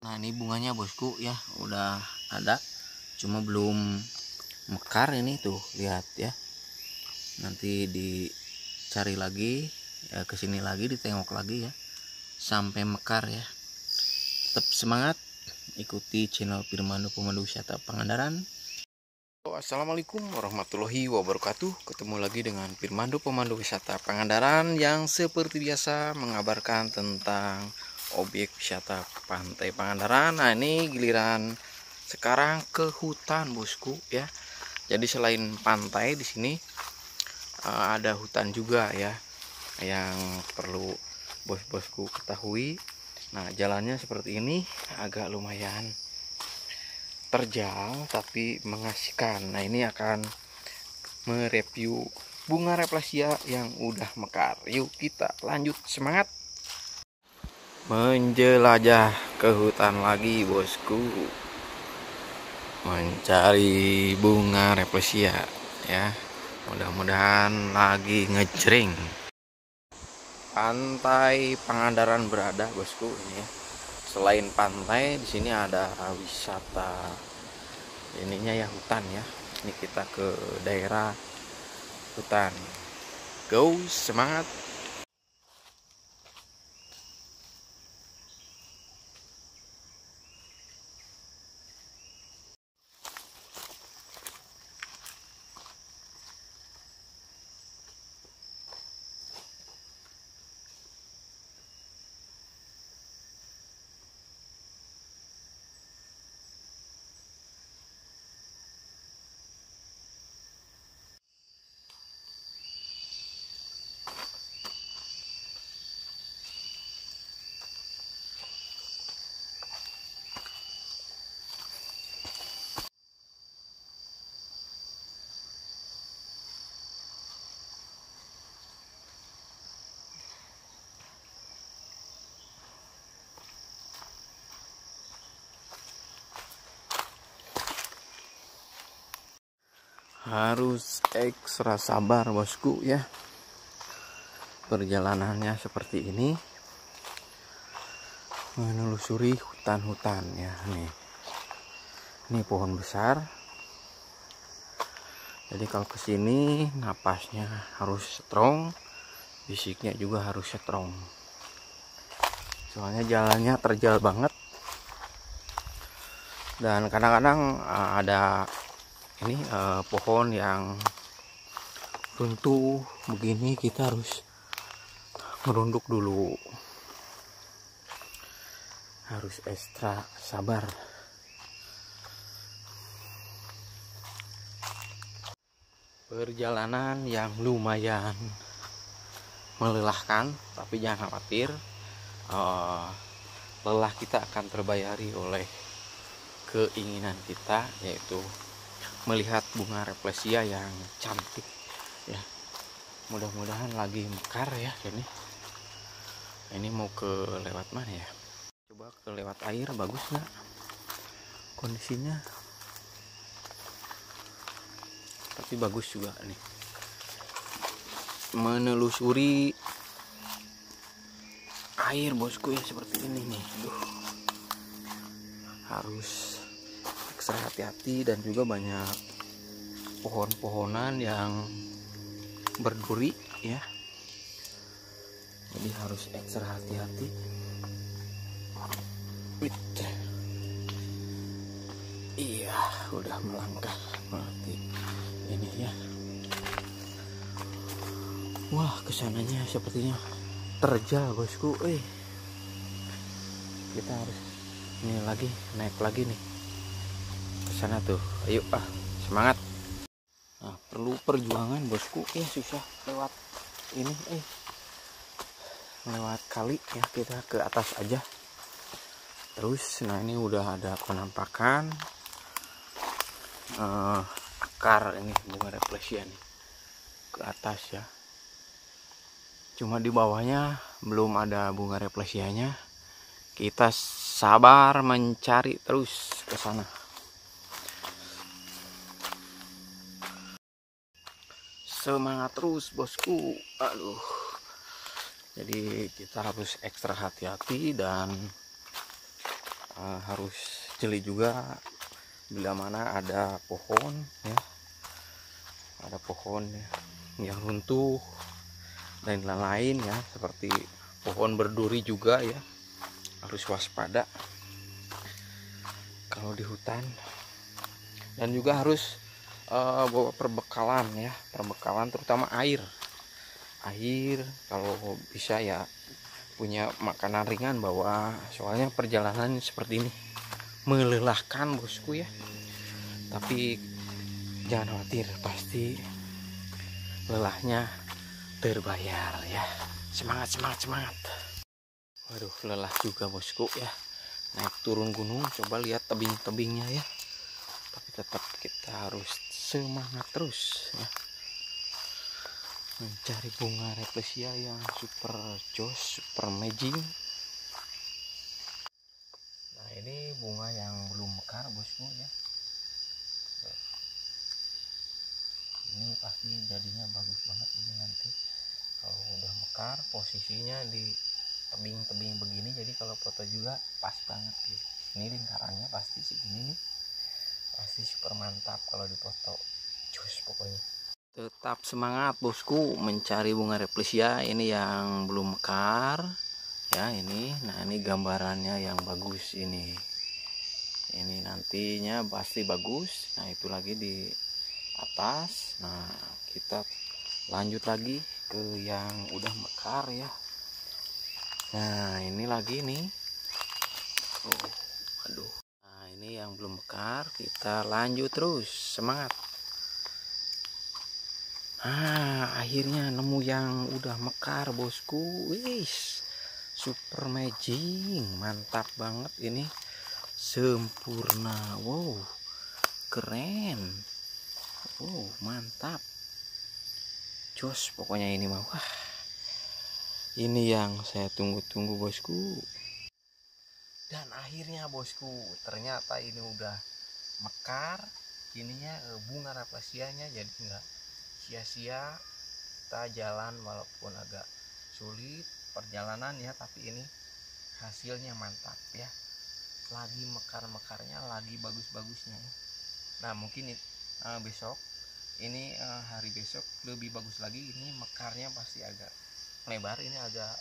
Nah ini bunganya bosku ya, udah ada, cuma belum mekar. Ini tuh lihat ya, nanti dicari lagi ya, kesini lagi ditengok lagi ya sampai mekar ya. Tetap semangat, ikuti channel Firmando Pemandu Wisata Pangandaran. Assalamualaikum warahmatullahi wabarakatuh. Ketemu lagi dengan Firmando Pemandu Wisata Pangandaran yang seperti biasa mengabarkan tentang objek wisata Pantai Pangandaran. Nah ini giliran sekarang ke hutan bosku ya. Jadi selain pantai di sini ada hutan juga ya, yang perlu bos-bosku ketahui. Nah jalannya seperti ini, agak lumayan terjal tapi mengasihkan. Nah ini akan mereview bunga Rafflesia yang udah mekar. Yuk kita lanjut, semangat menjelajah ke hutan lagi bosku, mencari bunga Rafflesia ya. Mudah-mudahan lagi ngejreng. Pantai Pangandaran berada bosku ini ya. Selain pantai di sini ada wisata ininya ya, hutan ya. Ini kita ke daerah hutan. Go, semangat. Harus ekstra sabar bosku ya. Perjalanannya seperti ini, menelusuri hutan-hutan ya. Nih, ini pohon besar. Jadi kalau kesini napasnya harus strong, fisiknya juga harus strong. Soalnya jalannya terjal banget. Dan kadang-kadang ada ini pohon yang runtuh begini, kita harus merunduk dulu, harus ekstra sabar. Perjalanan yang lumayan melelahkan, tapi jangan khawatir, lelah kita akan terbayari oleh keinginan kita, yaitu melihat bunga Rafflesia yang cantik ya. Mudah-mudahan lagi mekar ya. Ini mau ke lewat mana ya, coba ke lewat air, bagus nggak kondisinya? Tapi bagus juga nih, menelusuri air bosku ya, seperti ini nih. Harus ekstra hati-hati, dan juga banyak pohon-pohonan yang berduri ya, jadi harus ekstra hati-hati. Iya, udah melangkah berarti ini ya. Wah, kesananya sepertinya terjal bosku. Kita harus ini lagi, naik lagi nih ke sana tuh. Ayo semangat. Nah, perlu perjuangan bosku ya, susah lewat ini lewat kali ya, kita ke atas aja terus. Nah ini udah ada penampakan akar ini bunga Rafflesia nih ke atas ya, cuma di bawahnya belum ada bunga Rafflesianya. Kita sabar mencari terus ke sana. Semangat terus bosku. Aduh, jadi kita harus ekstra hati-hati dan harus jeli juga bila mana ada pohon ya, ada pohon yang runtuh dan lain-lain ya, seperti pohon berduri juga ya, harus waspada kalau di hutan. Dan juga harus bawa perbekalan ya, perbekalan terutama air kalau bisa ya, punya makanan ringan bawa, soalnya perjalanan seperti ini melelahkan bosku ya, tapi jangan khawatir, pasti lelahnya terbayar ya. Semangat semangat semangat. Waduh, lelah juga bosku ya, naik turun gunung. Coba lihat tebing-tebingnya ya, tapi tetap kita harus semangat terus ya, mencari bunga Rafflesia yang super joss, super amazing. Nah, ini bunga yang belum mekar bosku ya, ini pasti jadinya bagus banget ini nanti kalau udah mekar. Posisinya di tebing-tebing begini, jadi kalau foto juga pas banget gitu. Ini lingkarannya pasti segini nih, pasti super mantap kalau dipoto, cus pokoknya. Tetap semangat bosku mencari bunga Rafflesia ini yang belum mekar ya. Ini, nah ini gambarannya yang bagus ini nantinya pasti bagus. Nah itu lagi di atas. Nah kita lanjut lagi ke yang udah mekar ya. Nah ini lagi nih, oh aduh, nah ini yang belum mekar, kita lanjut terus semangat. Nah akhirnya nemu yang udah mekar bosku, wis super amazing, mantap banget ini, sempurna, wow keren, wow mantap, jos pokoknya ini mah. Wah, ini yang saya tunggu-tunggu bosku. Dan akhirnya bosku, ternyata ini udah mekar ininya, bunga Rafflesianya, jadi enggak sia-sia kita jalan walaupun agak sulit perjalanan ya, tapi ini hasilnya mantap ya, lagi mekar-mekarnya, lagi bagus-bagusnya. Nah mungkin besok ini hari besok lebih bagus lagi, ini mekarnya pasti agak melebar, ini agak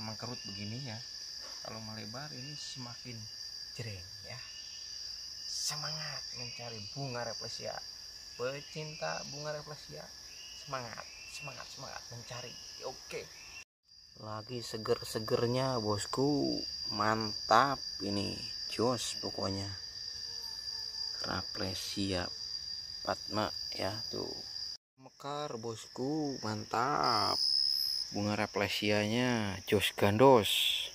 mengkerut begini ya. Kalau melebar ini semakin jreng ya. Semangat mencari bunga Rafflesia, pecinta bunga Rafflesia, semangat semangat semangat mencari. Oke, lagi seger-segernya bosku, mantap ini, jos pokoknya Rafflesia Padma ya, tuh mekar bosku, mantap bunga Rafflesianya, jos gandos.